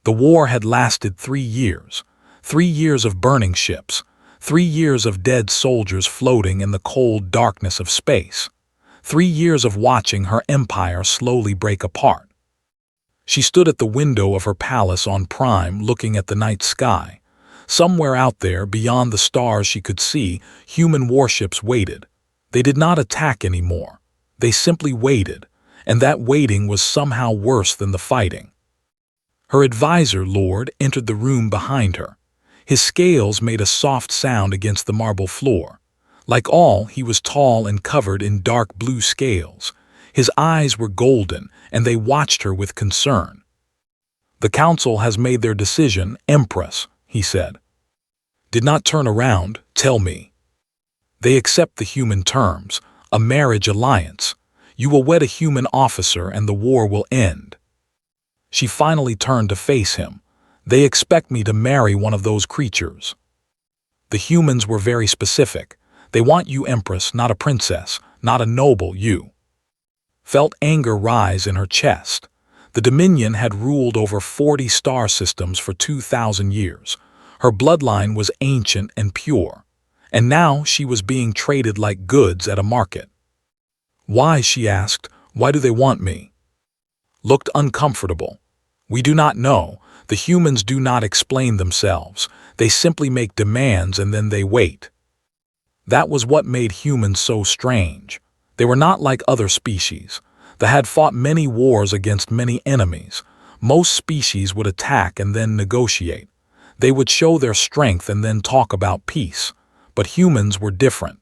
The war had lasted 3 years. 3 years of burning ships. 3 years of dead soldiers floating in the cold darkness of space. 3 years of watching her empire slowly break apart. She stood at the window of her palace on Prime, looking at the night sky. Somewhere out there, beyond the stars she could see, human warships waited. They did not attack anymore. They simply waited, and that waiting was somehow worse than the fighting. Her advisor, Lord, entered the room behind her. His scales made a soft sound against the marble floor. Like all, he was tall and covered in dark blue scales. His eyes were golden, and they watched her with concern. "The council has made their decision, Empress," he said. "Did not turn around, tell me. They accept the human terms, a marriage alliance. You will wed a human officer and the war will end." She finally turned to face him. "They expect me to marry one of those creatures." The humans were very specific. "They want you, Empress, not a princess, not a noble, you." Felt anger rise in her chest. The Dominion had ruled over 40 star systems for 2,000 years. Her bloodline was ancient and pure. And now she was being traded like goods at a market. "Why?" she asked. "Why do they want me?" Looked uncomfortable. "We do not know. The humans do not explain themselves. They simply make demands and then they wait." That was what made humans so strange. They were not like other species. They had fought many wars against many enemies. Most species would attack and then negotiate. They would show their strength and then talk about peace. But humans were different.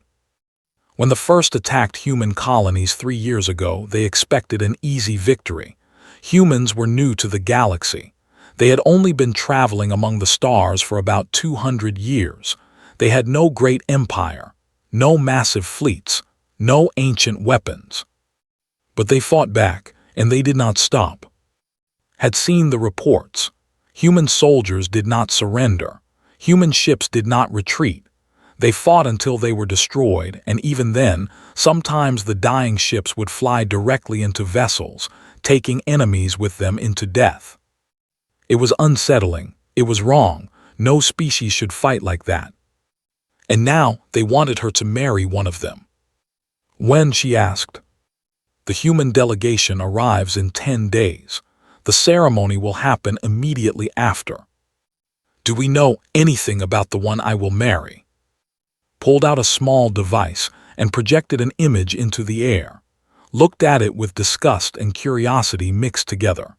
When the first attacked human colonies 3 years ago, they expected an easy victory. Humans were new to the galaxy. They had only been traveling among the stars for about 200 years. They had no great empire, no massive fleets, no ancient weapons. But they fought back, and they did not stop. Had seen the reports. Human soldiers did not surrender. Human ships did not retreat. They fought until they were destroyed, and even then, sometimes the dying ships would fly directly into vessels, taking enemies with them into death. It was unsettling. It was wrong. No species should fight like that. And now they wanted her to marry one of them. "When?" she asked. "The human delegation arrives in 10 days. The ceremony will happen immediately after." "Do we know anything about the one I will marry?" Pulled out a small device and projected an image into the air. Looked at it with disgust and curiosity mixed together.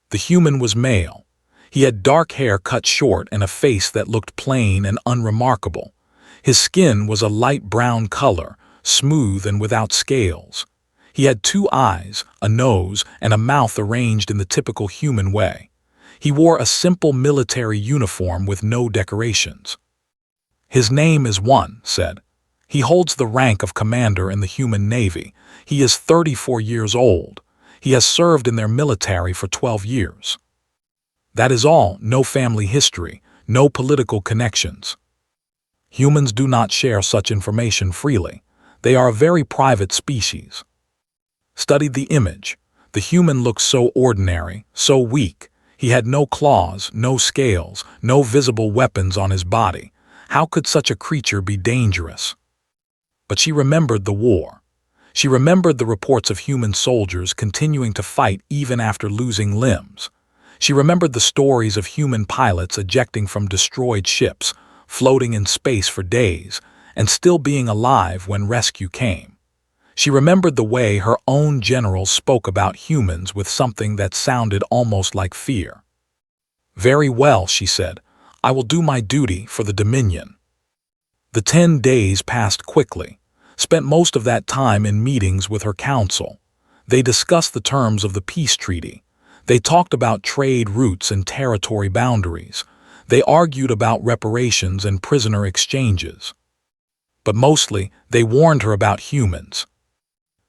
The human was male. He had dark hair cut short and a face that looked plain and unremarkable. His skin was a light brown color, smooth and without scales. He had 2 eyes, a nose, and a mouth arranged in the typical human way. He wore a simple military uniform with no decorations. "His name is One," said. "He holds the rank of commander in the human navy. He is 34 years old. He has served in their military for 12 years. That is all. No family history, no political connections." Humans do not share such information freely. They are a very private species. Studied the image. The human looked so ordinary, so weak. He had no claws, no scales, no visible weapons on his body. How could such a creature be dangerous? But she remembered the war. She remembered the reports of human soldiers continuing to fight even after losing limbs. She remembered the stories of human pilots ejecting from destroyed ships, floating in space for days, and still being alive when rescue came. She remembered the way her own generals spoke about humans with something that sounded almost like fear. "Very well," she said. "I will do my duty for the Dominion." The 10 days passed quickly. Spent most of that time in meetings with her council. They discussed the terms of the peace treaty. They talked about trade routes and territory boundaries. They argued about reparations and prisoner exchanges. But mostly, they warned her about humans.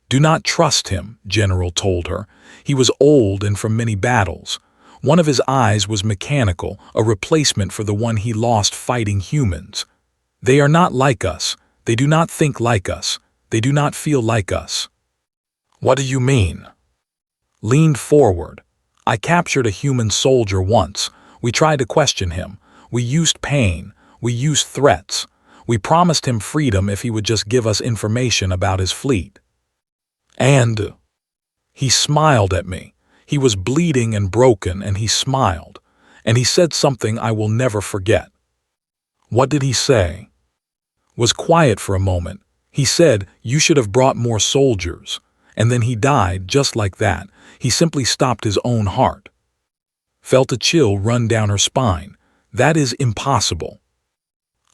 "Do not trust him," General told her. "He was old and from many battles. One of his eyes was mechanical, a replacement for the one he lost fighting humans. They are not like us. They do not think like us. They do not feel like us." "What do you mean?" Leaned forward. I captured a human soldier once. We tried to question him. We used pain. We used threats. We promised him freedom if he would just give us information about his fleet. And he smiled at me. He was bleeding and broken, and he smiled. And he said something I will never forget. What did he say? Was quiet for a moment. He said, "You should have brought more soldiers." And then he died just like that. He simply stopped his own heart. Felt a chill run down her spine. That is impossible.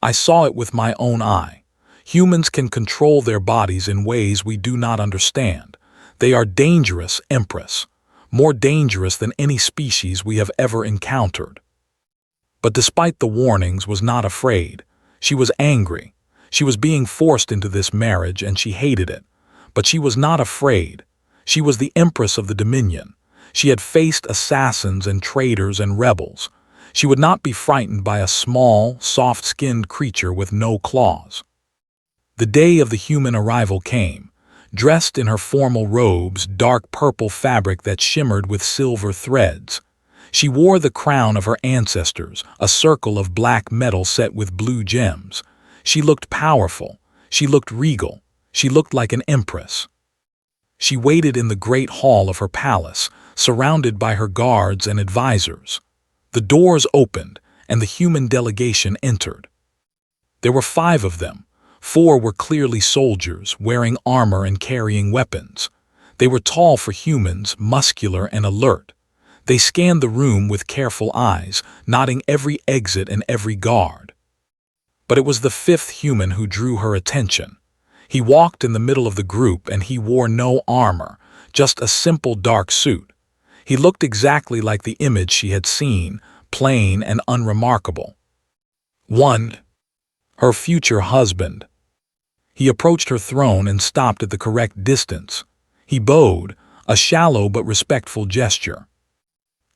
I saw it with my own eye. Humans can control their bodies in ways we do not understand. They are dangerous, Empress. More dangerous than any species we have ever encountered. But despite the warnings, was not afraid. She was angry. She was being forced into this marriage and she hated it. But she was not afraid. She was the Empress of the Dominion. She had faced assassins and traitors and rebels. She would not be frightened by a small, soft-skinned creature with no claws. The day of the human arrival came. Dressed in her formal robes, dark purple fabric that shimmered with silver threads. She wore the crown of her ancestors, a circle of black metal set with blue gems. She looked powerful. She looked regal. She looked like an empress. She waited in the great hall of her palace, surrounded by her guards and advisors. The doors opened, and the human delegation entered. There were 5 of them. 4 were clearly soldiers, wearing armor and carrying weapons. They were tall for humans, muscular and alert. They scanned the room with careful eyes, noting every exit and every guard. But it was the 5th human who drew her attention. He walked in the middle of the group and he wore no armor, just a simple dark suit. He looked exactly like the image she had seen, plain and unremarkable. 1. Her future husband. He approached her throne and stopped at the correct distance. He bowed, a shallow but respectful gesture.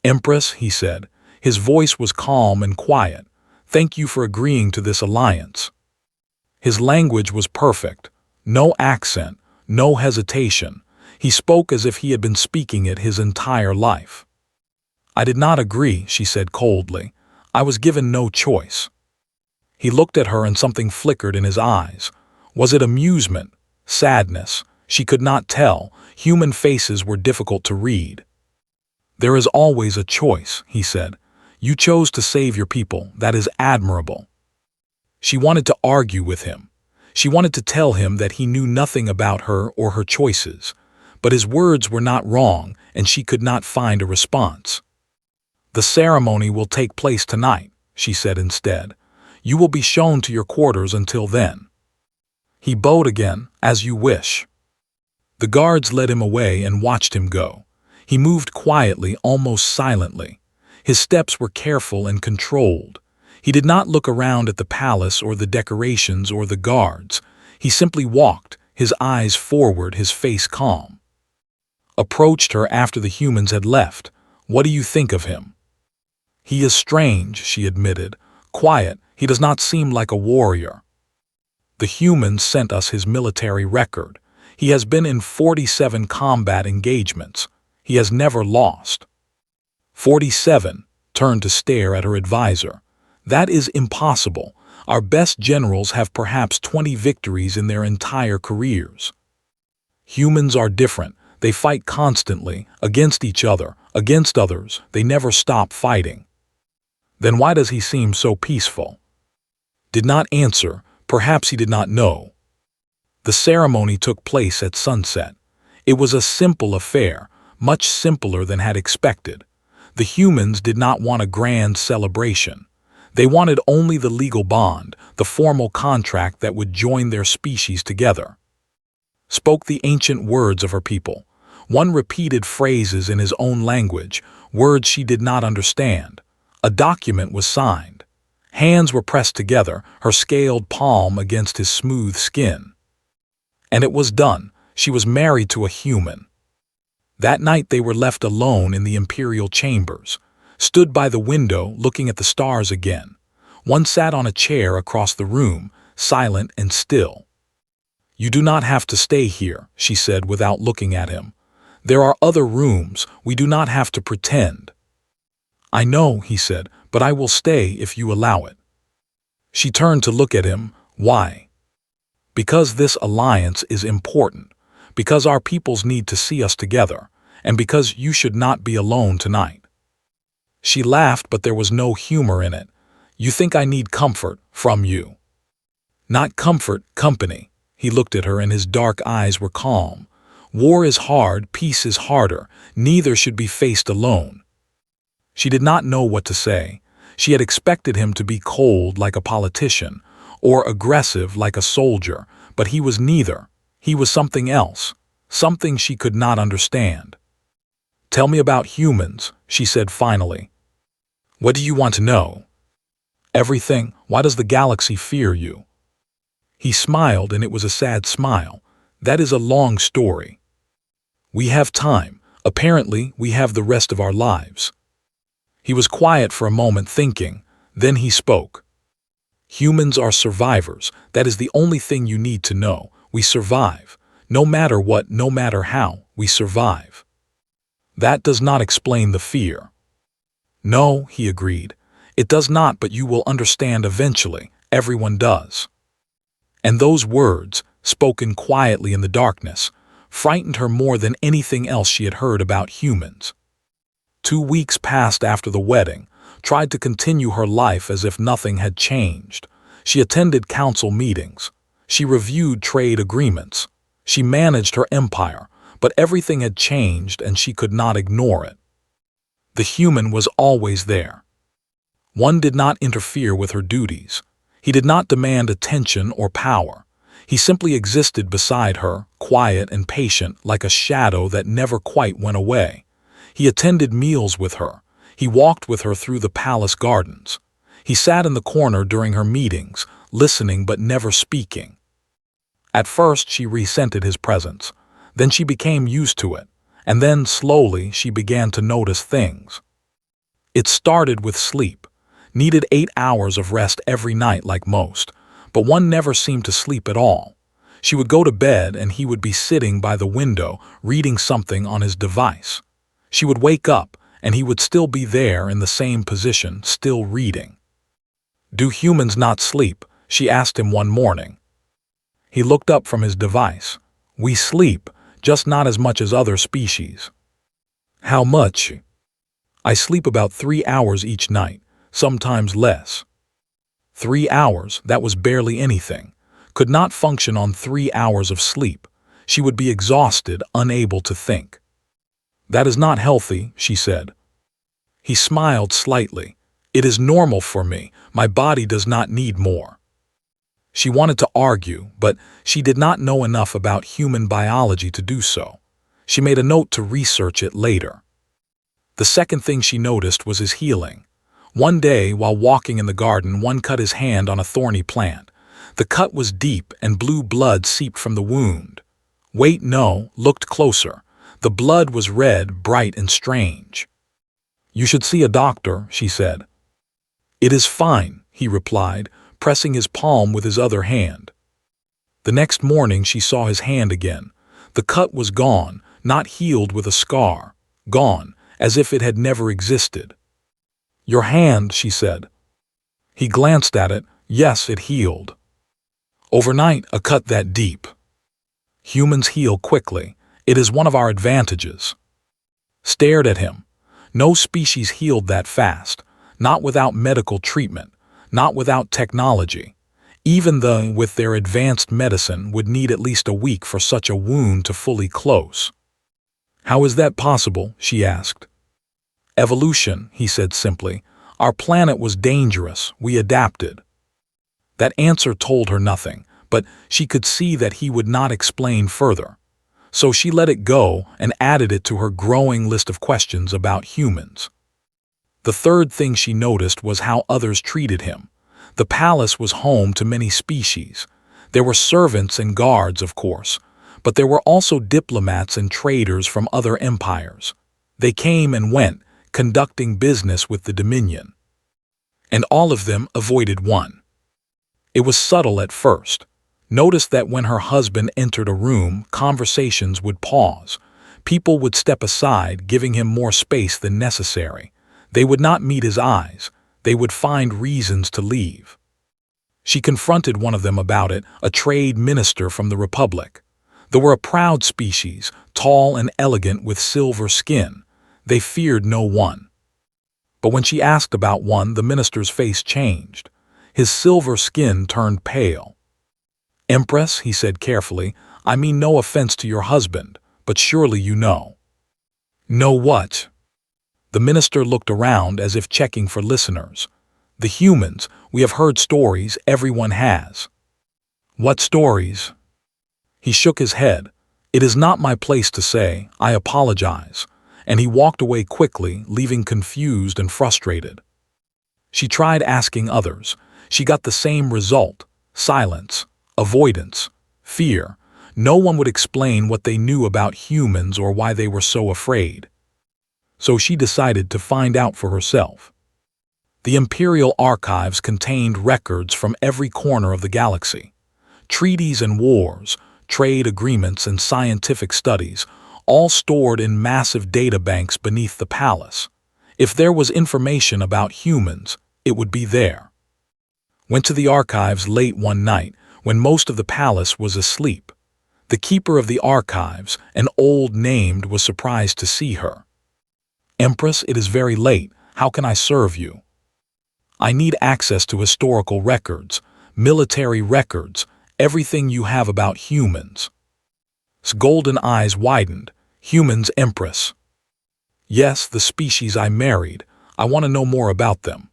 "Empress," he said. His voice was calm and quiet. "Thank you for agreeing to this alliance." His language was perfect. No accent, no hesitation. He spoke as if he had been speaking it his entire life. "I did not agree," she said coldly. "I was given no choice." He looked at her and something flickered in his eyes. Was it amusement? Sadness? She could not tell. Human faces were difficult to read. "There is always a choice," he said. "You chose to save your people. That is admirable." She wanted to argue with him. She wanted to tell him that he knew nothing about her or her choices. But his words were not wrong, and she could not find a response. "The ceremony will take place tonight," she said instead. "You will be shown to your quarters until then." He bowed again, "As you wish." The guards led him away and watched him go. He moved quietly, almost silently. His steps were careful and controlled. He did not look around at the palace or the decorations or the guards. He simply walked, his eyes forward, his face calm. Approached her after the humans had left. "What do you think of him?" "He is strange," she admitted. "Quiet. He does not seem like a warrior." "The humans sent us his military record. He has been in 47 combat engagements. He has never lost." 47 turned to stare at her advisor. "That is impossible. Our best generals have perhaps 20 victories in their entire careers." "Humans are different. They fight constantly, against each other, against others. They never stop fighting." "Then why does he seem so peaceful?" Did not answer. Perhaps he did not know. The ceremony took place at sunset. It was a simple affair, much simpler than had expected. The humans did not want a grand celebration. They wanted only the legal bond, the formal contract that would join their species together. Spoke the ancient words of her people. One repeated phrases in his own language, words she did not understand. A document was signed. Hands were pressed together, her scaled palm against his smooth skin. And it was done. She was married to a human. That night they were left alone in the imperial chambers, stood by the window looking at the stars again. One sat on a chair across the room, silent and still. "You do not have to stay here," she said without looking at him. There are other rooms, we do not have to pretend. I know, he said, but I will stay if you allow it. She turned to look at him. Why? Because this alliance is important, because our peoples need to see us together, and because you should not be alone tonight. She laughed, but there was no humor in it. You think I need comfort from you? Not comfort, company. He looked at her and his dark eyes were calm. War is hard, peace is harder. Neither should be faced alone. She did not know what to say. She had expected him to be cold like a politician, or aggressive like a soldier, but he was neither. He was something else, something she could not understand. Tell me about humans, she said finally. What do you want to know? Everything. Why does the galaxy fear you? He smiled, and it was a sad smile. That is a long story. We have time. Apparently, we have the rest of our lives. He was quiet for a moment, thinking. Then he spoke. Humans are survivors. That is the only thing you need to know. We survive. No matter what, no matter how, we survive. That does not explain the fear. No, he agreed. It does not, but you will understand eventually. Everyone does. And those words, spoken quietly in the darkness, frightened her more than anything else she had heard about humans. 2 weeks passed after the wedding, tried to continue her life as if nothing had changed. She attended council meetings. She reviewed trade agreements. She managed her empire, but everything had changed and she could not ignore it. The human was always there. One did not interfere with her duties. He did not demand attention or power. He simply existed beside her, quiet and patient, like a shadow that never quite went away. He attended meals with her. He walked with her through the palace gardens. He sat in the corner during her meetings, listening but never speaking. At first she resented his presence. Then she became used to it. And then, slowly, she began to notice things. It started with sleep. Needed 8 hours of rest every night like most, but one never seemed to sleep at all. She would go to bed and he would be sitting by the window reading something on his device. She would wake up and he would still be there in the same position, still reading. Do humans not sleep? She asked him one morning. He looked up from his device. We sleep, just not as much as other species. How much? I sleep about 3 hours each night. Sometimes less. 3 hours, that was barely anything. Could not function on 3 hours of sleep. She would be exhausted, unable to think. That is not healthy, she said. He smiled slightly. It is normal for me. My body does not need more. She wanted to argue, but she did not know enough about human biology to do so. She made a note to research it later. The second thing she noticed was his healing. One day, while walking in the garden, one cut his hand on a thorny plant. The cut was deep and blue blood seeped from the wound. Wait, no, looked closer. The blood was red, bright and strange. You should see a doctor, she said. It is fine, he replied, pressing his palm with his other hand. The next morning she saw his hand again. The cut was gone, not healed with a scar. Gone, as if it had never existed. Your hand, she said. He glanced at it. Yes, it healed. Overnight, a cut that deep. Humans heal quickly. It is one of our advantages. Stared at him. No species healed that fast. Not without medical treatment. Not without technology. Even the, with their advanced medicine, would need at least a week for such a wound to fully close. How is that possible? She asked. Evolution, he said simply. Our planet was dangerous. We adapted. That answer told her nothing, but she could see that he would not explain further. So she let it go and added it to her growing list of questions about humans. The third thing she noticed was how others treated him. The palace was home to many species. There were servants and guards, of course, but there were also diplomats and traders from other empires. They came and went, conducting business with the Dominion. And all of them avoided one. It was subtle at first. Notice that when her husband entered a room, conversations would pause. People would step aside, giving him more space than necessary. They would not meet his eyes. They would find reasons to leave. She confronted one of them about it, a trade minister from the Republic. They were a proud species, tall and elegant with silver skin. They feared no one. But when she asked about one, the minister's face changed. His silver skin turned pale. "Empress," he said carefully, "I mean no offense to your husband, but surely you know." "Know what?" The minister looked around as if checking for listeners. "The humans, we have heard stories, everyone has." "What stories?" He shook his head. "It is not my place to say, I apologize." And he walked away quickly, leaving confused and frustrated. She tried asking others. She got the same result: silence, avoidance, fear. No one would explain what they knew about humans or why they were so afraid. So she decided to find out for herself. The Imperial Archives contained records from every corner of the galaxy. Treaties and wars, trade agreements and scientific studies, all stored in massive databanks beneath the palace. If there was information about humans, it would be there. Went to the archives late one night, when most of the palace was asleep. The keeper of the archives, an old named, was surprised to see her. "Empress, it is very late. How can I serve you?" "I need access to historical records, military records, everything you have about humans." His golden eyes widened. "Humans, Empress?" "Yes, the species I married. I want to know more about them."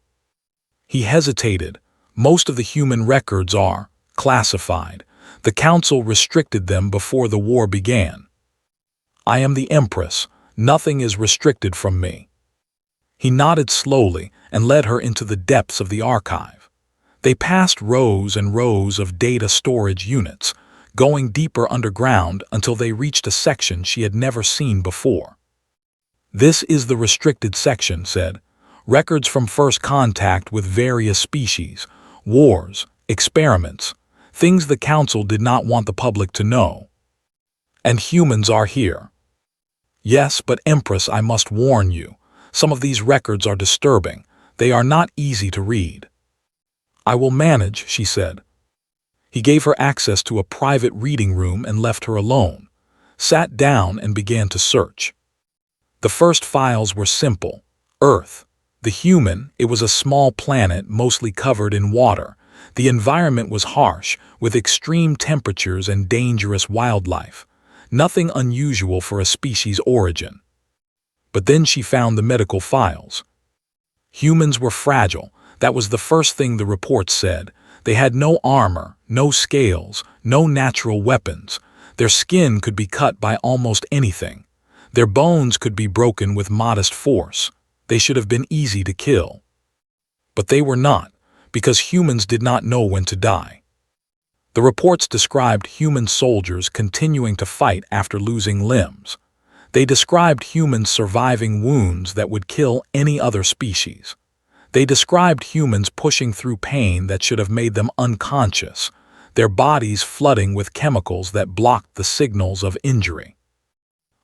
He hesitated. "Most of the human records are classified. The Council restricted them before the war began." "I am the Empress. Nothing is restricted from me." He nodded slowly and led her into the depths of the archive. They passed rows and rows of data storage units, going deeper underground until they reached a section she had never seen before. "This is the restricted section," said. "Records from first contact with various species, wars, experiments, things the Council did not want the public to know. And humans are here." "Yes, but Empress, I must warn you. Some of these records are disturbing. They are not easy to read." "I will manage," she said. He gave her access to a private reading room and left her alone, sat down and began to search. The first files were simple. Earth. The human, it was a small planet mostly covered in water. The environment was harsh, with extreme temperatures and dangerous wildlife. Nothing unusual for a species' origin. But then she found the medical files. Humans were fragile. That was the first thing the report said. They had no armor, no scales, no natural weapons. Their skin could be cut by almost anything. Their bones could be broken with modest force. They should have been easy to kill. But they were not, because humans did not know when to die. The reports described human soldiers continuing to fight after losing limbs. They described humans surviving wounds that would kill any other species. They described humans pushing through pain that should have made them unconscious, their bodies flooding with chemicals that blocked the signals of injury.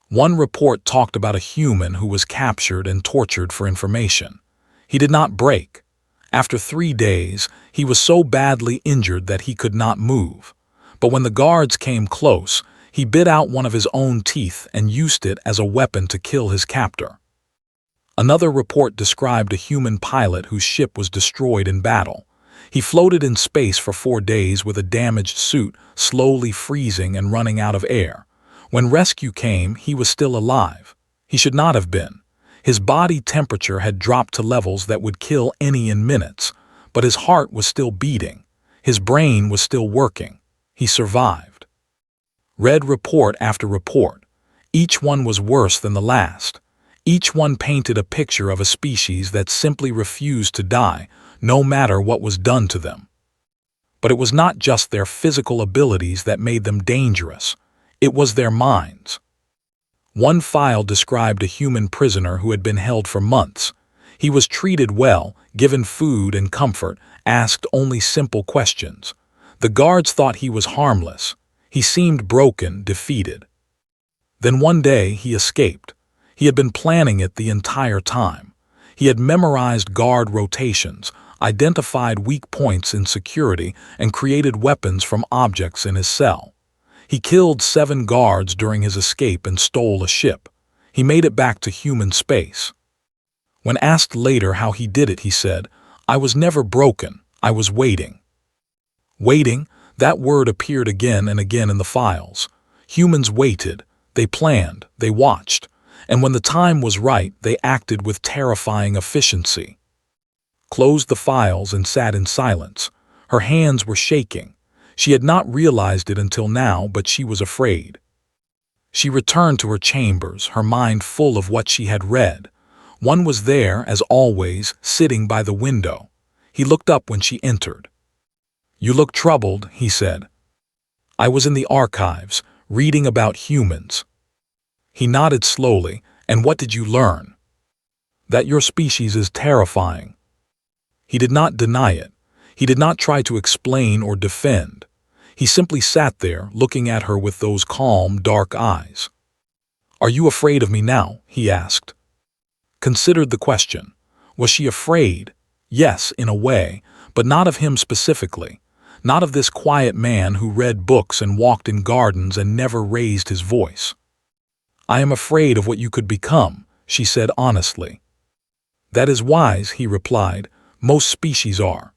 One report talked about a human who was captured and tortured for information. He did not break. After 3 days, he was so badly injured that he could not move. But when the guards came close, he bit out one of his own teeth and used it as a weapon to kill his captor. Another report described a human pilot whose ship was destroyed in battle. He floated in space for 4 days with a damaged suit, slowly freezing and running out of air. When rescue came, he was still alive. He should not have been. His body temperature had dropped to levels that would kill any in minutes, but his heart was still beating. His brain was still working. He survived. Read report after report. Each one was worse than the last. Each one painted a picture of a species that simply refused to die, no matter what was done to them. But it was not just their physical abilities that made them dangerous. It was their minds. One file described a human prisoner who had been held for months. He was treated well, given food and comfort, asked only simple questions. The guards thought he was harmless. He seemed broken, defeated. Then one day he escaped. He had been planning it the entire time. He had memorized guard rotations, identified weak points in security, and created weapons from objects in his cell. He killed 7 guards during his escape and stole a ship. He made it back to human space. When asked later how he did it, he said, "I was never broken. I was waiting." Waiting, that word appeared again and again in the files. Humans waited, they planned, they watched, and when the time was right, they acted with terrifying efficiency. Closed the files and sat in silence. Her hands were shaking. She had not realized it until now, but she was afraid. She returned to her chambers, her mind full of what she had read. One was there, as always, sitting by the window. He looked up when she entered. "You look troubled," he said. "I was in the archives, reading about humans." He nodded slowly. "And what did you learn?" "That your species is terrifying." He did not deny it. He did not try to explain or defend. He simply sat there, looking at her with those calm, dark eyes. "Are you afraid of me now?" he asked. Considered the question. Was she afraid? Yes, in a way, but not of him specifically. Not of this quiet man who read books and walked in gardens and never raised his voice. "I am afraid of what you could become," she said honestly. "That is wise," he replied. "Most species are.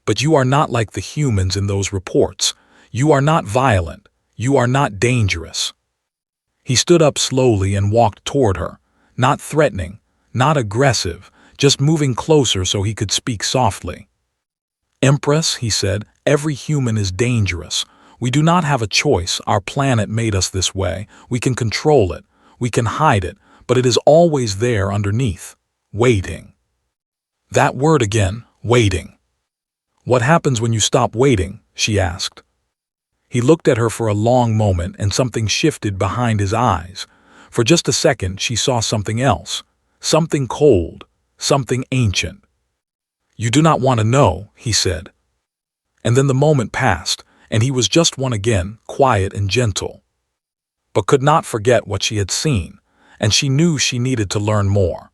But you are not like the humans in those reports. You are not violent. You are not dangerous." He stood up slowly and walked toward her, not threatening, not aggressive, just moving closer so he could speak softly. "Empress," he said, "every human is dangerous. We do not have a choice. Our planet made us this way. We can control it. We can hide it, but it is always there underneath, waiting." That word again, waiting. "What happens when you stop waiting?" she asked. He looked at her for a long moment and something shifted behind his eyes. For just a second she saw something else, something cold, something ancient. "You do not want to know," he said. And then the moment passed, and he was just one again, quiet and gentle. But could not forget what she had seen, and she knew she needed to learn more.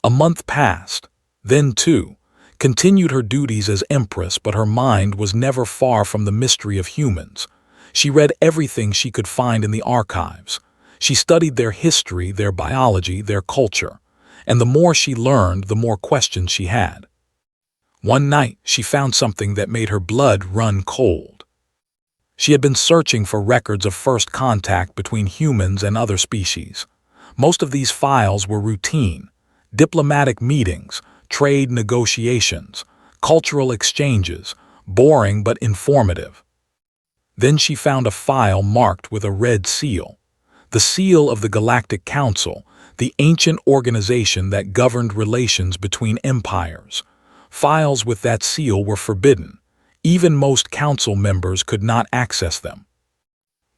A month passed, then 2. Continued her duties as Empress, but her mind was never far from the mystery of humans. She read everything she could find in the archives. She studied their history, their biology, their culture. And the more she learned, the more questions she had. One night, she found something that made her blood run cold. She had been searching for records of first contact between humans and other species. Most of these files were routine, diplomatic meetings, trade negotiations, cultural exchanges, boring but informative. Then she found a file marked with a red seal, the seal of the Galactic Council, the ancient organization that governed relations between empires. Files with that seal were forbidden. Even most council members could not access them.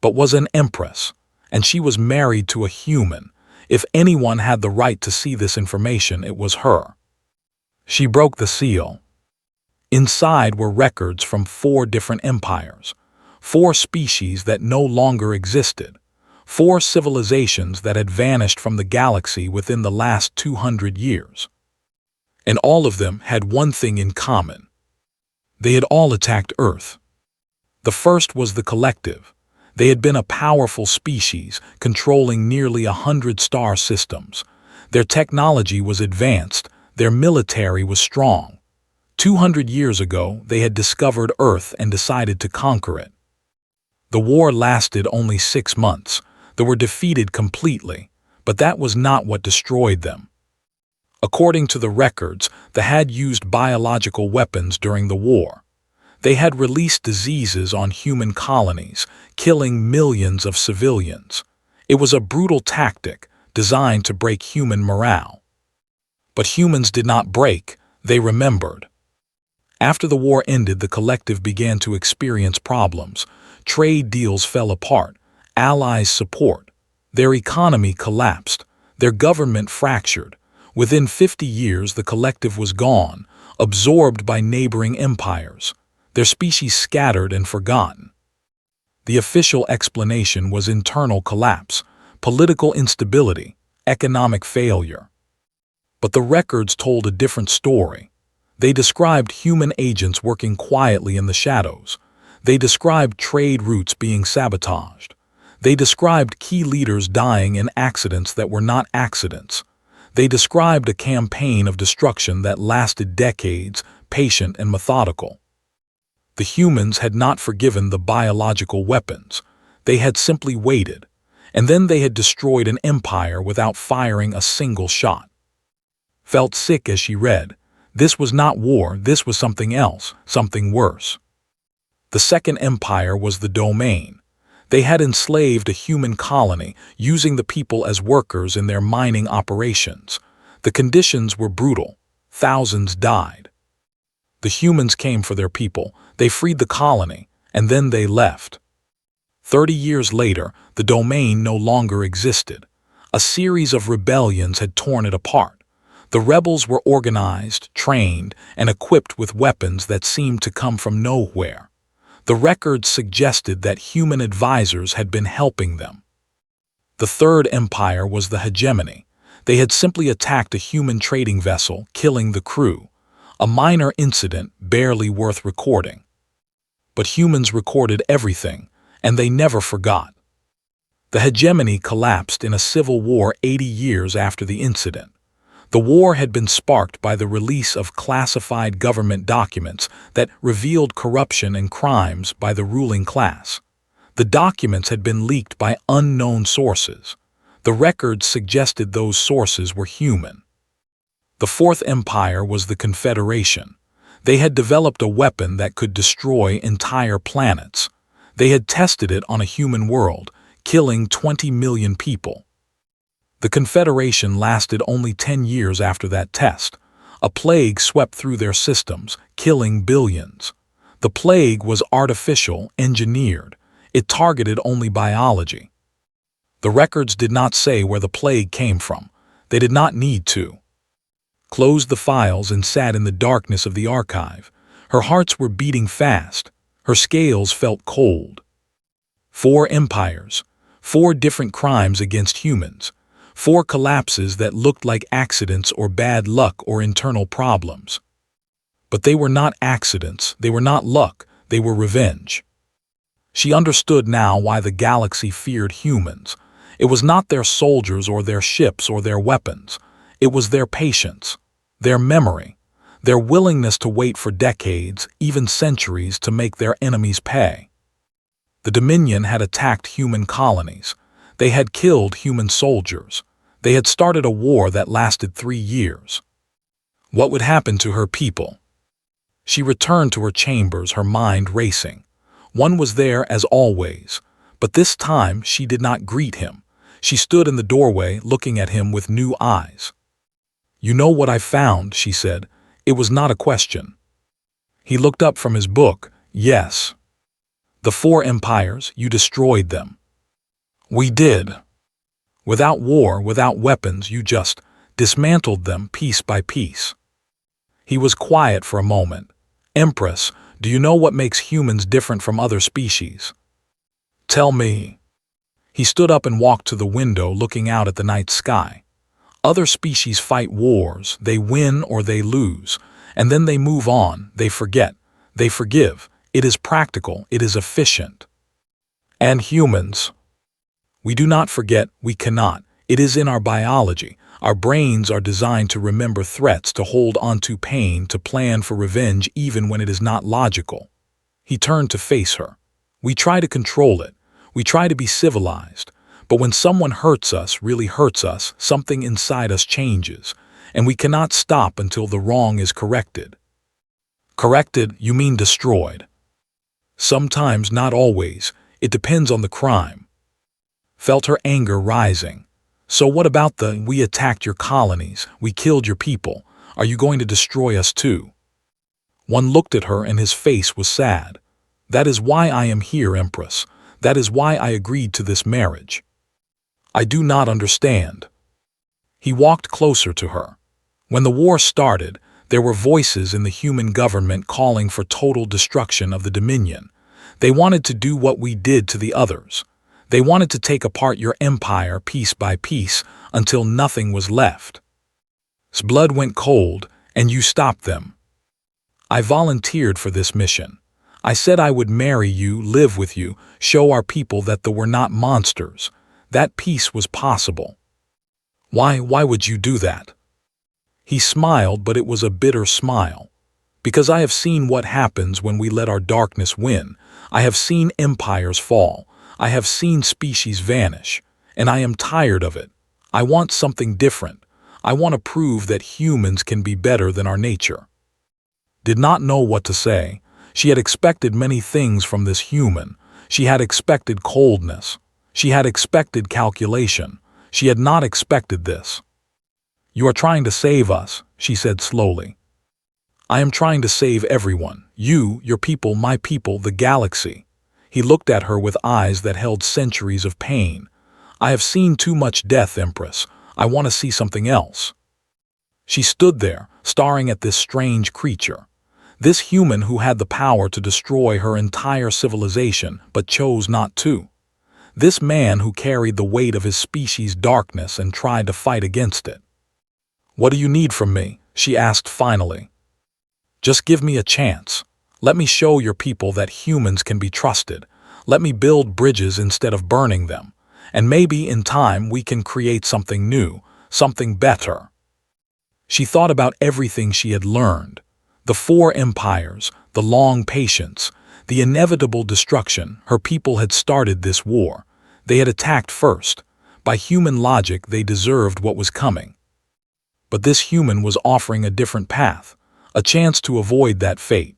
But was an empress, and she was married to a human. If anyone had the right to see this information, it was her. She broke the seal. Inside were records from 4 different empires, 4 species that no longer existed, 4 civilizations that had vanished from the galaxy within the last 200 years. And all of them had one thing in common. They had all attacked Earth. The first was the Collective. They had been a powerful species, controlling nearly 100 star systems. Their technology was advanced, their military was strong. 200 years ago, they had discovered Earth and decided to conquer it. The war lasted only 6 months. They were defeated completely, but that was not what destroyed them. According to the records, they had used biological weapons during the war. They had released diseases on human colonies, killing millions of civilians. It was a brutal tactic designed to break human morale. But humans did not break, they remembered. After the war ended, the Collective began to experience problems. Trade deals fell apart, allies' support. Their economy collapsed, their government fractured. Within 50 years, the Collective was gone, absorbed by neighboring empires, their species scattered and forgotten. The official explanation was internal collapse, political instability, economic failure. But the records told a different story. They described human agents working quietly in the shadows. They described trade routes being sabotaged. They described key leaders dying in accidents that were not accidents. They described a campaign of destruction that lasted decades, patient and methodical. The humans had not forgiven the biological weapons. They had simply waited, and then they had destroyed an empire without firing a single shot. Felt sick as she read. This was not war, this was something else, something worse. The Second Empire was the domain. They had enslaved a human colony, using the people as workers in their mining operations. The conditions were brutal. Thousands died. The humans came for their people, they freed the colony, and then they left. 30 years later, the domain no longer existed. A series of rebellions had torn it apart. The rebels were organized, trained, and equipped with weapons that seemed to come from nowhere. The records suggested that human advisors had been helping them. The Third Empire was the hegemony. They had simply attacked a human trading vessel, killing the crew. A minor incident, barely worth recording. But humans recorded everything, and they never forgot. The hegemony collapsed in a civil war 80 years after the incident. The war had been sparked by the release of classified government documents that revealed corruption and crimes by the ruling class. The documents had been leaked by unknown sources. The records suggested those sources were human. The Fourth Empire was the Confederation. They had developed a weapon that could destroy entire planets. They had tested it on a human world, killing 20 million people. The Confederation lasted only 10 years after that test. A plague swept through their systems, killing billions. The plague was artificial, engineered. It targeted only biology. The records did not say where the plague came from. They did not need to. Closed the files and sat in the darkness of the archive. Her hearts were beating fast. Her scales felt cold. 4 empires. 4 different crimes against humans. 4 collapses that looked like accidents or bad luck or internal problems. But they were not accidents, they were not luck, they were revenge. She understood now why the galaxy feared humans. It was not their soldiers or their ships or their weapons. It was their patience, their memory, their willingness to wait for decades, even centuries, to make their enemies pay. The Dominion had attacked human colonies. They had killed human soldiers. They had started a war that lasted 3 years. What would happen to her people? She returned to her chambers, her mind racing. One was there as always, but this time she did not greet him. She stood in the doorway looking at him with new eyes. "You know what I found," she said. It was not a question. He looked up from his book. "Yes. The 4 empires, you destroyed them." "We did. Without war, without weapons, you just dismantled them piece by piece." He was quiet for a moment. "Empress, do you know what makes humans different from other species?" "Tell me." He stood up and walked to the window, looking out at the night sky. "Other species fight wars, they win or they lose, and then they move on, they forget, they forgive. It is practical, it is efficient. And humans, we do not forget, we cannot. It is in our biology. Our brains are designed to remember threats, to hold on to pain, to plan for revenge even when it is not logical." He turned to face her. "We try to control it. We try to be civilized. But when someone hurts us, really hurts us, something inside us changes, and we cannot stop until the wrong is corrected." "Corrected, you mean destroyed?" "Sometimes, not always. It depends on the crime." Felt her anger rising. "So what about we attacked your colonies, we killed your people. Are you going to destroy us too?" One looked at her and his face was sad. "That is why I am here, Empress. That is why I agreed to this marriage." "I do not understand." He walked closer to her. When the war started, there were voices in the human government calling for total destruction of the Dominion. They wanted to do what we did to the others. They wanted to take apart your empire piece by piece until nothing was left. Blood went cold, and you stopped them. I volunteered for this mission. I said I would marry you, live with you, show our people that they were not monsters. That peace was possible. Why would you do that? He smiled, but it was a bitter smile. Because I have seen what happens when we let our darkness win. I have seen empires fall. I have seen species vanish. And I am tired of it. I want something different. I want to prove that humans can be better than our nature. Did not know what to say. She had expected many things from this human. She had expected coldness. She had expected calculation. She had not expected this. You are trying to save us, she said slowly. I am trying to save everyone. You, your people, my people, the galaxy. He looked at her with eyes that held centuries of pain. I have seen too much death, Empress. I want to see something else. She stood there, staring at this strange creature. This human who had the power to destroy her entire civilization, but chose not to. This man who carried the weight of his species' darkness and tried to fight against it. What do you need from me? She asked finally. Just give me a chance. Let me show your people that humans can be trusted. Let me build bridges instead of burning them. And maybe in time we can create something new, something better. She thought about everything she had learned. The 4 empires, the long patience, the inevitable destruction. Her people had started this war. They had attacked first. By human logic, they deserved what was coming. But this human was offering a different path, a chance to avoid that fate.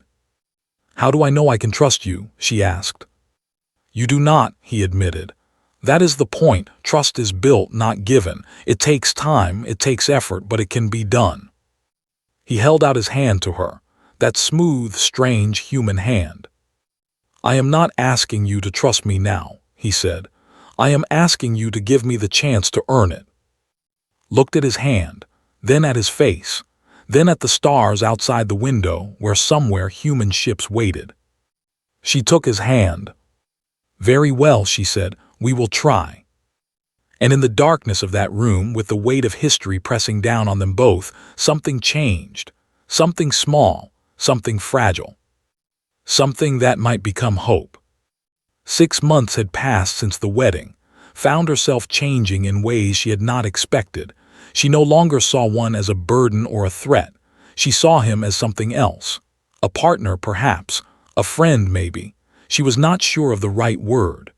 How do I know I can trust you? She asked. You do not, he admitted. That is the point. Trust is built, not given. It takes time, it takes effort, but it can be done. He held out his hand to her, that smooth, strange human hand. I am not asking you to trust me now, he said. I am asking you to give me the chance to earn it. Looked at his hand, then at his face, then at the stars outside the window where somewhere human ships waited. She took his hand. Very well, she said, we will try. And in the darkness of that room, with the weight of history pressing down on them both, something changed. Something small, something fragile. Something that might become hope. 6 months had passed since the wedding, found herself changing in ways she had not expected. She no longer saw one as a burden or a threat. She saw him as something else. A partner, perhaps. A friend, maybe. She was not sure of the right word.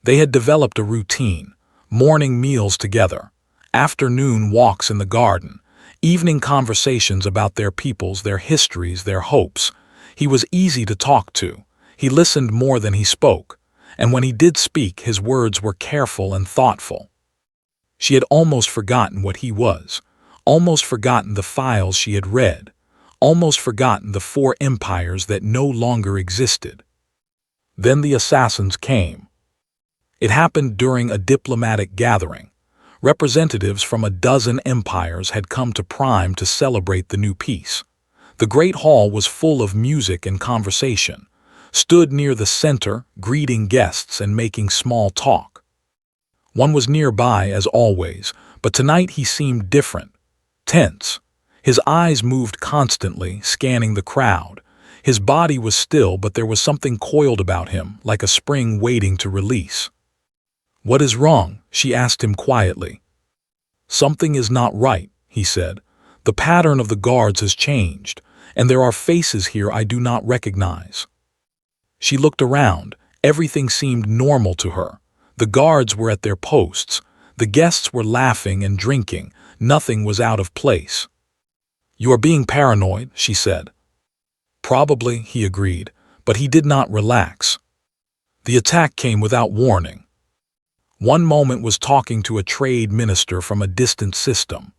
They had developed a routine. Morning meals together. Afternoon walks in the garden. Evening conversations about their peoples, their histories, their hopes. He was easy to talk to. He listened more than he spoke. And when he did speak, his words were careful and thoughtful. She had almost forgotten what he was, almost forgotten the files she had read, almost forgotten the 4 empires that no longer existed. Then the assassins came. It happened during a diplomatic gathering. Representatives from a dozen empires had come to Prime to celebrate the new peace. The great hall was full of music and conversation, stood near the center, greeting guests and making small talk. One was nearby, as always, but tonight he seemed different, tense. His eyes moved constantly, scanning the crowd. His body was still, but there was something coiled about him, like a spring waiting to release. What is wrong? She asked him quietly. Something is not right, he said. The pattern of the guards has changed, and there are faces here I do not recognize. She looked around. Everything seemed normal to her. The guards were at their posts. The guests were laughing and drinking. Nothing was out of place. You are being paranoid, she said. Probably, he agreed, but he did not relax. The attack came without warning. One moment was talking to a trade minister from a distant system.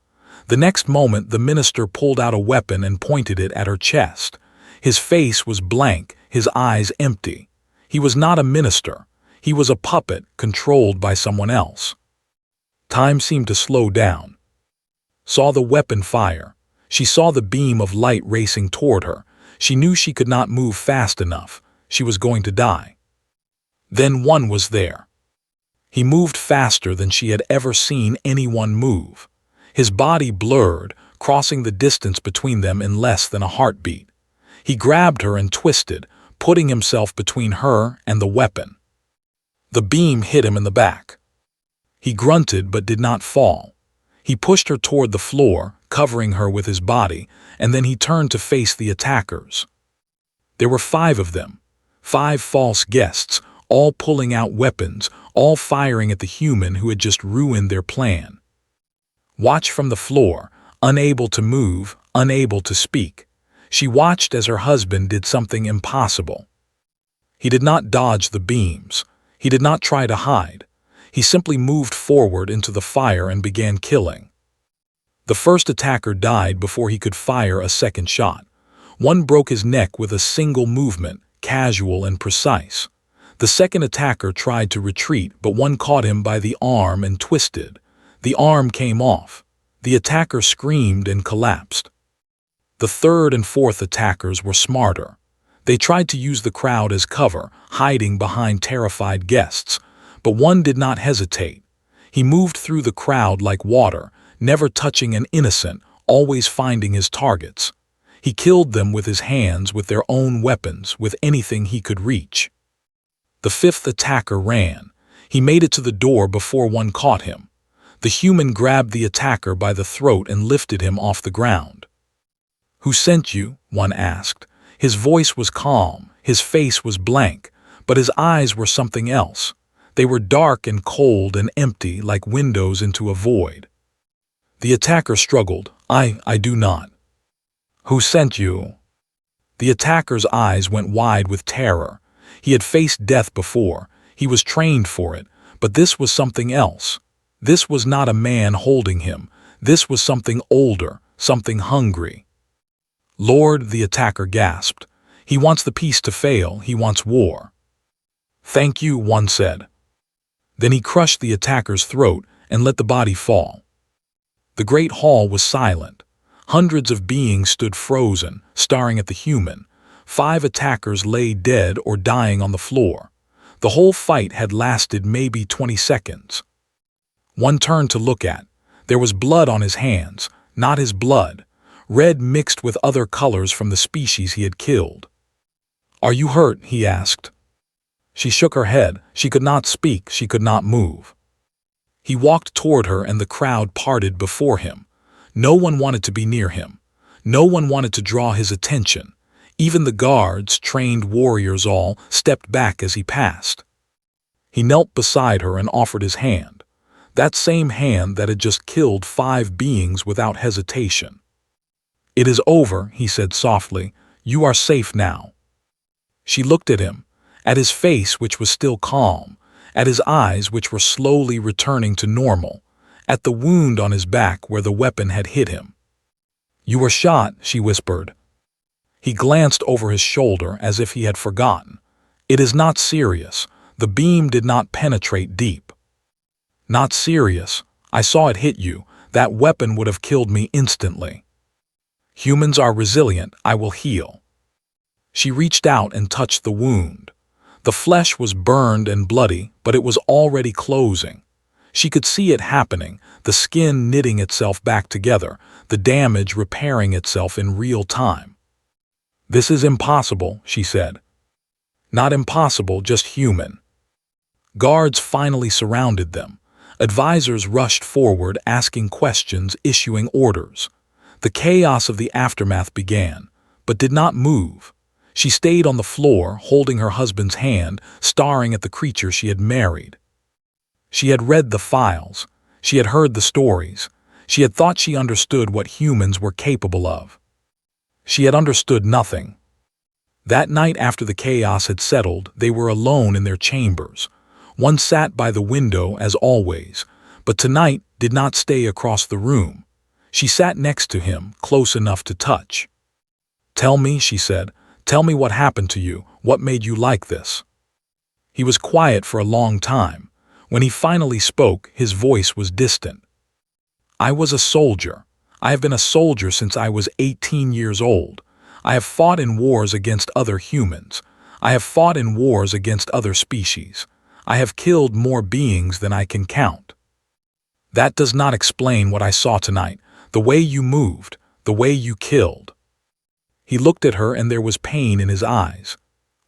The next moment the minister pulled out a weapon and pointed it at her chest. His face was blank, his eyes empty. He was not a minister. He was a puppet controlled by someone else. Time seemed to slow down. Saw the weapon fire. She saw the beam of light racing toward her. She knew she could not move fast enough. She was going to die. Then one was there. He moved faster than she had ever seen anyone move. His body blurred, crossing the distance between them in less than a heartbeat. He grabbed her and twisted, putting himself between her and the weapon. The beam hit him in the back. He grunted but did not fall. He pushed her toward the floor, covering her with his body, and then he turned to face the attackers. There were 5 of them, 5 false guests, all pulling out weapons, all firing at the human who had just ruined their plan. Watched from the floor, unable to move, unable to speak, she watched as her husband did something impossible. He did not dodge the beams. He did not try to hide. He simply moved forward into the fire and began killing. The first attacker died before he could fire a second shot. One broke his neck with a single movement, casual and precise. The second attacker tried to retreat, but one caught him by the arm and twisted. The arm came off. The attacker screamed and collapsed. The third and fourth attackers were smarter. They tried to use the crowd as cover, hiding behind terrified guests. But one did not hesitate. He moved through the crowd like water, never touching an innocent, always finding his targets. He killed them with his hands, with their own weapons, with anything he could reach. The fifth attacker ran. He made it to the door before one caught him. The human grabbed the attacker by the throat and lifted him off the ground. "Who sent you?" one asked. His voice was calm, his face was blank, but his eyes were something else. They were dark and cold and empty, like windows into a void. The attacker struggled. I do not." "Who sent you?" The attacker's eyes went wide with terror. He had faced death before. He was trained for it, but this was something else. This was not a man holding him. This was something older, something hungry. "Lord," the attacker gasped. "He wants the peace to fail. He wants war." "Thank you," one said. Then he crushed the attacker's throat and let the body fall. The great hall was silent. Hundreds of beings stood frozen, staring at the human. 5 attackers lay dead or dying on the floor. The whole fight had lasted maybe 20 seconds. One turned to look at. There was blood on his hands, not his blood. Red mixed with other colors from the species he had killed. "Are you hurt?" he asked. She shook her head. She could not speak. She could not move. He walked toward her and the crowd parted before him. No one wanted to be near him. No one wanted to draw his attention. Even the guards, trained warriors all, stepped back as he passed. He knelt beside her and offered his hand. That same hand that had just killed 5 beings without hesitation. "It is over," he said softly. "You are safe now." She looked at him, at his face which was still calm, at his eyes which were slowly returning to normal, at the wound on his back where the weapon had hit him. "You were shot," she whispered. He glanced over his shoulder as if he had forgotten. "It is not serious. The beam did not penetrate deep." "Not serious. I saw it hit you. That weapon would have killed me instantly." "Humans are resilient. I will heal." She reached out and touched the wound. The flesh was burned and bloody, but it was already closing. She could see it happening, the skin knitting itself back together, the damage repairing itself in real time. "This is impossible," she said. "Not impossible, just human." Guards finally surrounded them. Advisors rushed forward, asking questions, issuing orders. The chaos of the aftermath began, but did not move. She stayed on the floor, holding her husband's hand, staring at the creature she had married. She had read the files. She had heard the stories. She had thought she understood what humans were capable of. She had understood nothing. That night after the chaos had settled, they were alone in their chambers. One sat by the window as always, but tonight did not stay across the room. She sat next to him, close enough to touch. "Tell me," she said, "tell me what happened to you, what made you like this." He was quiet for a long time. When he finally spoke, his voice was distant. "I was a soldier. I have been a soldier since I was 18 years old. I have fought in wars against other humans. I have fought in wars against other species. I have killed more beings than I can count. That does not explain what I saw tonight, the way you moved, the way you killed." He looked at her and there was pain in his eyes.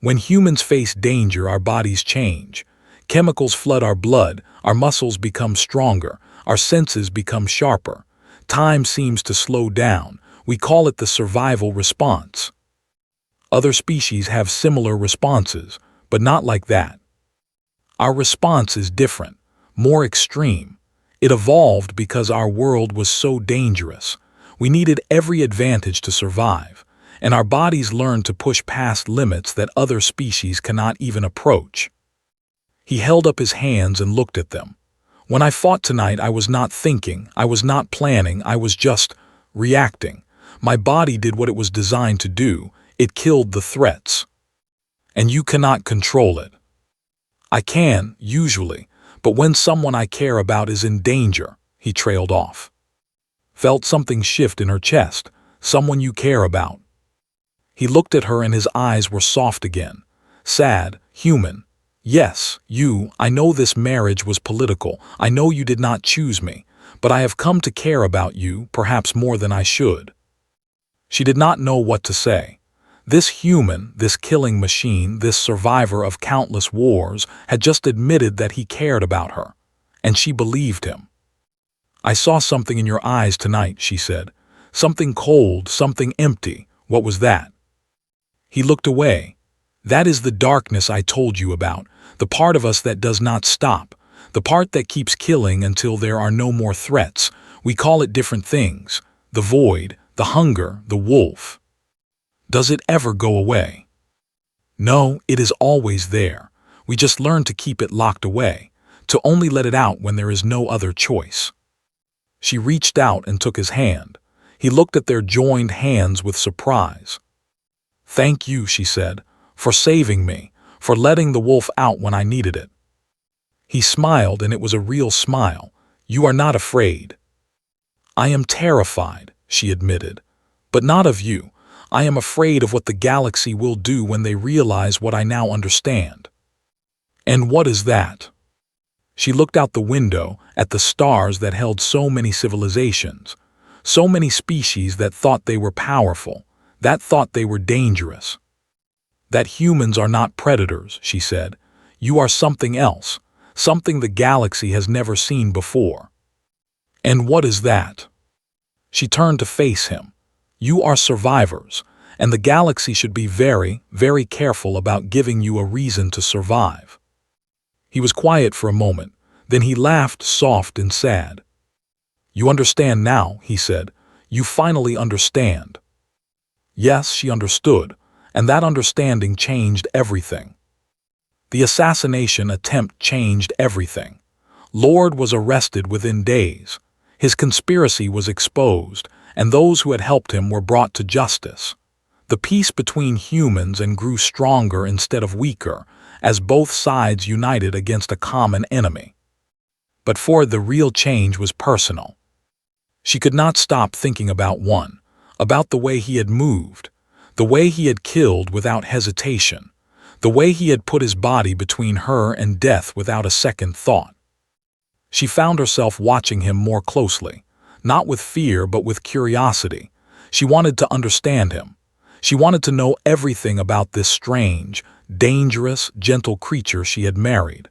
When humans face danger, our bodies change. Chemicals flood our blood, our muscles become stronger, our senses become sharper. Time seems to slow down. We call it the survival response. Other species have similar responses, but not like that. Our response is different, more extreme. It evolved because our world was so dangerous. We needed every advantage to survive, and our bodies learned to push past limits that other species cannot even approach. He held up his hands and looked at them. "When I fought tonight, I was not thinking, I was not planning, I was just reacting. My body did what it was designed to do. It killed the threats. And you cannot control it." "I can, usually, but when someone I care about is in danger," he trailed off. Felt something shift in her chest. "Someone you care about." He looked at her and his eyes were soft again. Sad, human. "Yes, you, I know this marriage was political. I know you did not choose me, but I have come to care about you, perhaps more than I should." She did not know what to say. This human, this killing machine, this survivor of countless wars, had just admitted that he cared about her, and she believed him. "I saw something in your eyes tonight," she said. "Something cold, something empty. What was that?" He looked away. "That is the darkness I told you about, the part of us that does not stop, the part that keeps killing until there are no more threats. We call it different things, the void, the hunger, the wolf." "Does it ever go away?" "No, it is always there. We just learn to keep it locked away, to only let it out when there is no other choice." She reached out and took his hand. He looked at their joined hands with surprise. "Thank you," she said, "for saving me, for letting the wolf out when I needed it." He smiled, and it was a real smile. "You are not afraid." "I am terrified," she admitted, "but not of you. I am afraid of what the galaxy will do when they realize what I now understand." "And what is that?" She looked out the window at the stars that held so many civilizations, so many species that thought they were powerful, that thought they were dangerous. "That humans are not predators," she said. "You are something else, something the galaxy has never seen before." "And what is that?" She turned to face him. "You are survivors, and the galaxy should be very, very careful about giving you a reason to survive." He was quiet for a moment, then he laughed soft and sad. "You understand now," he said. "You finally understand." Yes, she understood, and that understanding changed everything. The assassination attempt changed everything. Lord was arrested within days. His conspiracy was exposed, and those who had helped him were brought to justice. The peace between humans grew stronger instead of weaker, as both sides united against a common enemy. But for the real change was personal. She could not stop thinking about one, about the way he had moved, the way he had killed without hesitation, the way he had put his body between her and death without a second thought. She found herself watching him more closely, not with fear but with curiosity. She wanted to understand him. She wanted to know everything about this strange, dangerous, gentle creature she had married.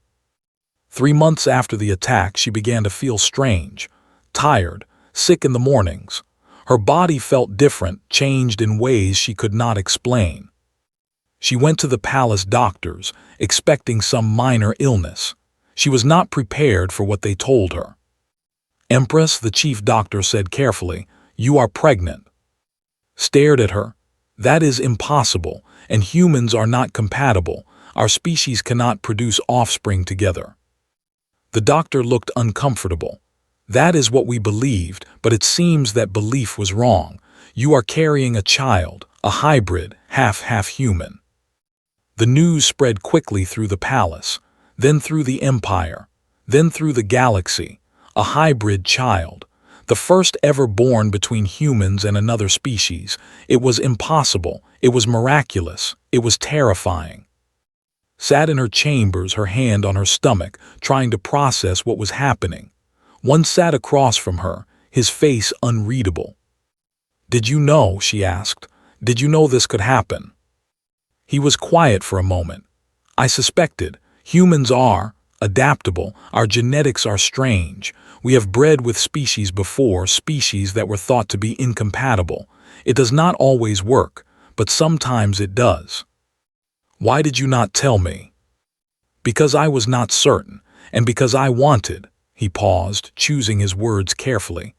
3 months after the attack, she began to feel strange, tired, sick in the mornings. Her body felt different, changed in ways she could not explain. She went to the palace doctors, expecting some minor illness. She was not prepared for what they told her. "Empress," the chief doctor said carefully, "you are pregnant." Stared at her. "That is impossible, and humans are not compatible. Our species cannot produce offspring together." The doctor looked uncomfortable. "That is what we believed, but it seems that belief was wrong. You are carrying a child, a hybrid, half human." The news spread quickly through the palace, then through the empire, then through the galaxy. A hybrid child, the first ever born between humans and another species. It was impossible, it was miraculous, it was terrifying. sat in her chambers, her hand on her stomach, trying to process what was happening. One sat across from her, his face unreadable. "Did you know?" she asked. "Did you know this could happen?" He was quiet for a moment. "I suspected. Humans are adaptable. Our genetics are strange. We have bred with species before, species that were thought to be incompatible. It does not always work, but sometimes it does." "Why did you not tell me?" "Because I was not certain, and because I wanted." He paused, choosing his words carefully.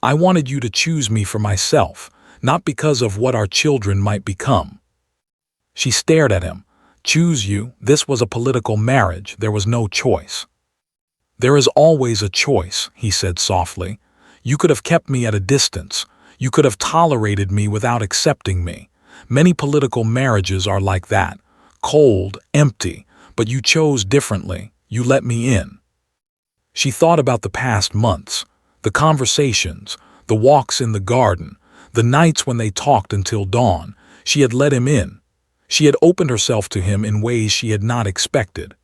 "I wanted you to choose me for myself, not because of what our children might become." She stared at him. "Choose you? This was a political marriage. There was no choice." "There is always a choice," he said softly. "You could have kept me at a distance. You could have tolerated me without accepting me. Many political marriages are like that, cold, empty, but you chose differently. You let me in." She thought about the past months, the conversations, the walks in the garden, the nights when they talked until dawn. She had let him in. She had opened herself to him in ways she had not expected.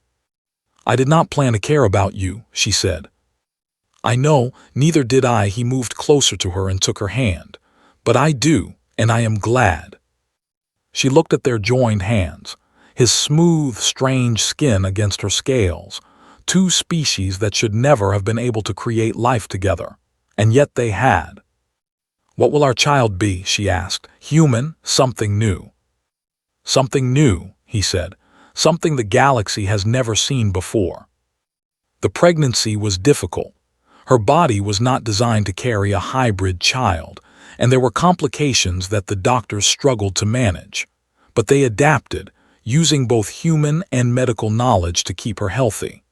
"I did not plan to care about you," she said. "I know, neither did I." He moved closer to her and took her hand. "But I do, and I am glad." She looked at their joined hands, his smooth, strange skin against her scales, two species that should never have been able to create life together, and yet they had. "What will our child be?" she asked. "Human, something new." "Something new," he said. "Something the galaxy has never seen before." The pregnancy was difficult. Her body was not designed to carry a hybrid child, and there were complications that the doctors struggled to manage. But they adapted, using both human and medical knowledge to keep her healthy.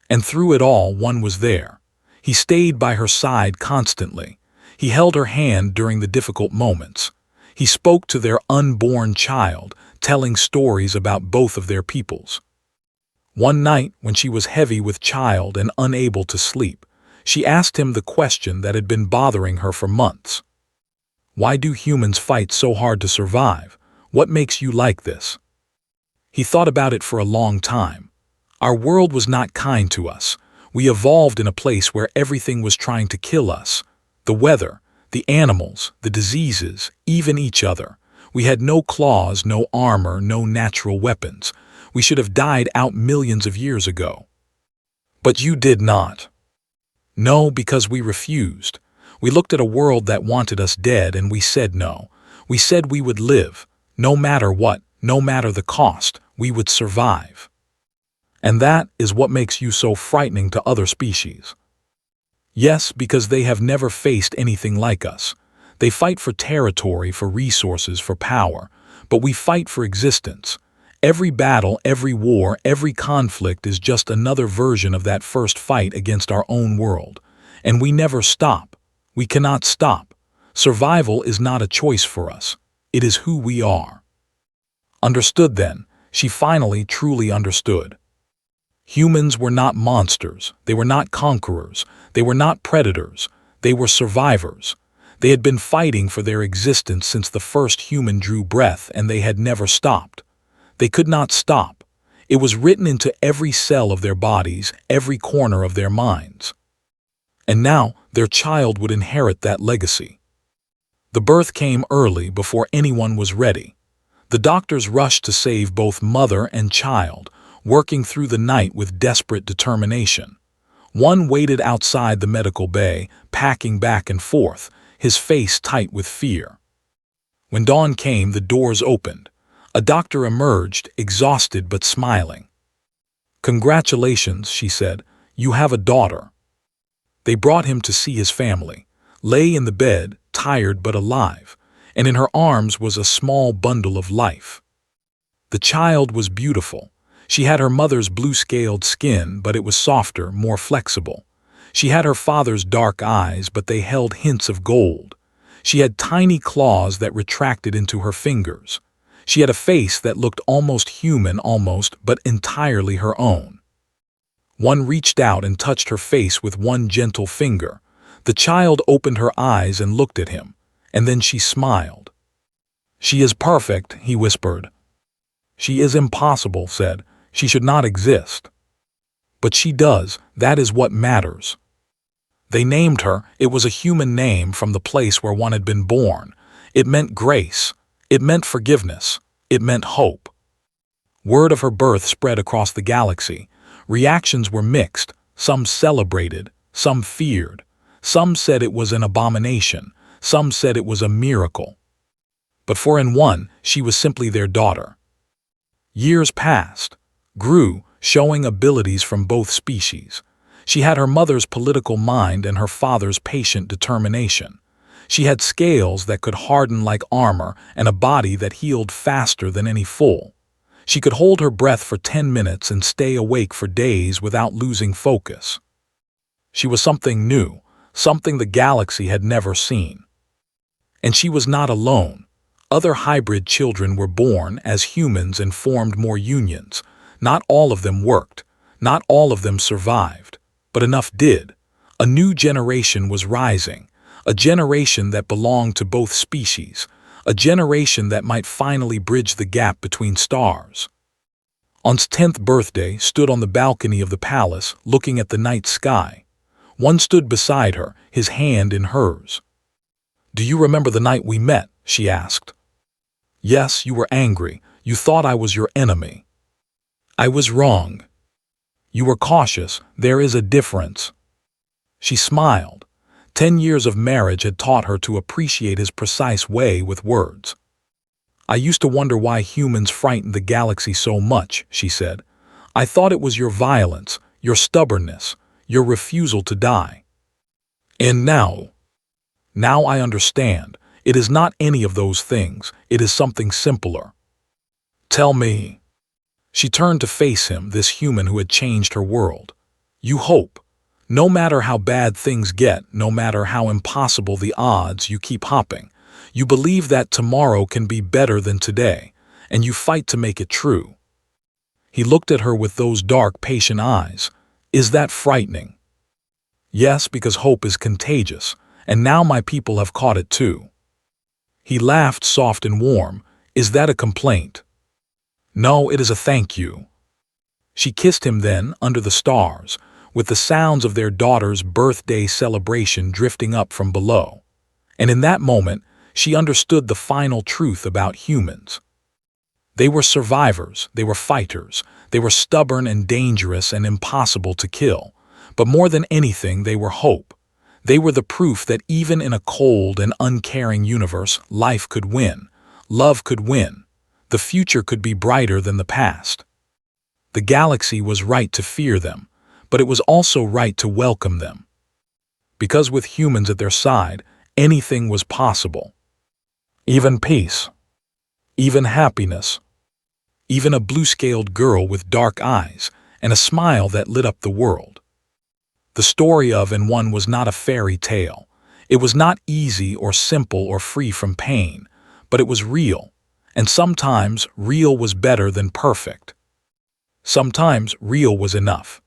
And through it all, one was there. He stayed by her side constantly. He held her hand during the difficult moments. He spoke to their unborn child, telling stories about both of their peoples. One night, when she was heavy with child and unable to sleep, she asked him the question that had been bothering her for months. "Why do humans fight so hard to survive? What makes you like this?" He thought about it for a long time. Our world was not kind to us. We evolved in a place where everything was trying to kill us. The weather, the animals, the diseases, even each other. We had no claws, no armor, no natural weapons. We should have died out millions of years ago. But you did not. No, because we refused. We looked at a world that wanted us dead and we said no. We said we would live. No matter what, no matter the cost, we would survive. And that is what makes you so frightening to other species. Yes, because they have never faced anything like us. They fight for territory, for resources, for power, but we fight for existence. Every battle, every war, every conflict is just another version of that first fight against our own world. And we never stop. We cannot stop. Survival is not a choice for us. It is who we are. Understood then. She finally truly understood. Humans were not monsters. They were not conquerors. They were not predators. They were survivors. They had been fighting for their existence since the first human drew breath, and they had never stopped. They could not stop. It was written into every cell of their bodies, every corner of their minds. And now their child would inherit that legacy. The birth came early, before anyone was ready. The doctors rushed to save both mother and child, working through the night with desperate determination. One waited outside the medical bay, packing back and forth, his face tight with fear. When dawn came, the doors opened. A doctor emerged, exhausted but smiling. "Congratulations," she said. "You have a daughter." They brought him to see his family. Lay in the bed, tired but alive, and in her arms was a small bundle of life. The child was beautiful. She had her mother's blue-scaled skin, but it was softer, more flexible. She had her father's dark eyes, but they held hints of gold. She had tiny claws that retracted into her fingers. She had a face that looked almost human, but entirely her own. One reached out and touched her face with one gentle finger. The child opened her eyes and looked at him, and then she smiled. "She is perfect," he whispered. She is impossible, said. She should not exist. But she does, that is what matters. They named her. It was a human name from the place where one had been born. It meant grace. It meant forgiveness. It meant hope. Word of her birth spread across the galaxy. Reactions were mixed. Some celebrated, some feared. Some said it was an abomination. Some said it was a miracle. But for in one, she was simply their daughter. Years passed, grew, showing abilities from both species. She had her mother's political mind and her father's patient determination. She had scales that could harden like armor and a body that healed faster than any fool. She could hold her breath for 10 minutes and stay awake for days without losing focus. She was something new, something the galaxy had never seen. And she was not alone. Other hybrid children were born as humans and formed more unions. Not all of them worked. Not all of them survived. But enough did. A new generation was rising. A generation that belonged to both species. A generation that might finally bridge the gap between stars. On's 10th birthday stood on the balcony of the palace, looking at the night sky. One stood beside her, his hand in hers. "Do you remember the night we met?" she asked. "Yes, you were angry. You thought I was your enemy." "I was wrong." "You were cautious. There is a difference." She smiled. 10 years of marriage had taught her to appreciate his precise way with words. "I used to wonder why humans frightened the galaxy so much," she said. "I thought it was your violence, your stubbornness, your refusal to die. And now I understand. It is not any of those things. It is something simpler. Tell me." She turned to face him, this human who had changed her world. "You hope. No matter how bad things get, no matter how impossible the odds, you keep hopping. You believe that tomorrow can be better than today, and you fight to make it true." He looked at her with those dark, patient eyes. "Is that frightening?" "Yes, because hope is contagious, and now my people have caught it too." He laughed soft and warm. "Is that a complaint?" "No, it is a thank you." She kissed him then, under the stars, with the sounds of their daughter's birthday celebration drifting up from below. And in that moment, she understood the final truth about humans. They were survivors, they were fighters, they were stubborn and dangerous and impossible to kill. But more than anything, they were hope. They were the proof that even in a cold and uncaring universe, life could win, love could win, the future could be brighter than the past. The galaxy was right to fear them, but it was also right to welcome them. Because with humans at their side, anything was possible. Even peace, even happiness, even a blue-scaled girl with dark eyes and a smile that lit up the world. The story of and one was not a fairy tale. It was not easy or simple or free from pain, but it was real, and sometimes real was better than perfect. Sometimes real was enough.